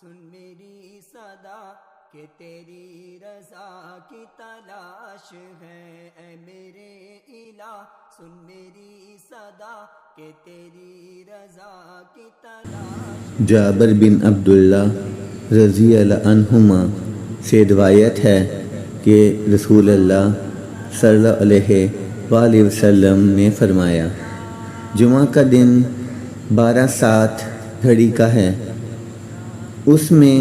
سن میری صدا کہ تیری رضا کی تلاش ہے، اے میرے الہ سن میری صدا کہ تیری رضا کی تلاش۔ جابر بن عبداللہ رضی اللہ عنہما سے روایت ہے کہ رسول اللہ صلی اللہ علیہ وآلہ وسلم نے فرمایا، جمعہ کا دن 12/7 گھڑی کا ہے، اس میں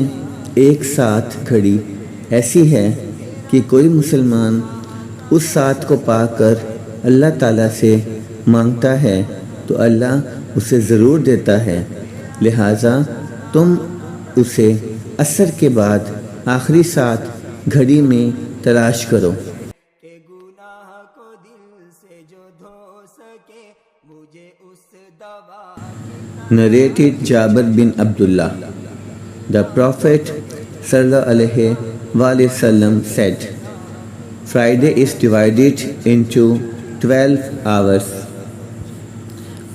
ایک 7 گھڑی ایسی ہے کہ کوئی مسلمان اس 7 کو پا کر اللہ تعالیٰ سے مانگتا ہے تو اللہ اسے ضرور دیتا ہے، لہٰذا تم اسے عصر کے بعد آخری 7 گھڑی میں تلاش کرو۔ کہ گناہ کو دل سے جو دھو سکے مجھے اس دوا کی Narrated Jabir bin Abdullah, the Prophet sallallahu alaihi wasallam said, Friday is divided into 12 hours.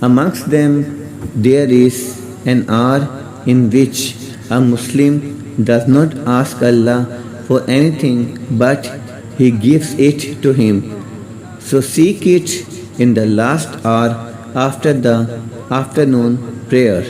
Amongst them there is an hour in which a Muslim does not ask Allah for anything but He gives it to him. So seek it in the last hour after the afternoon prayer.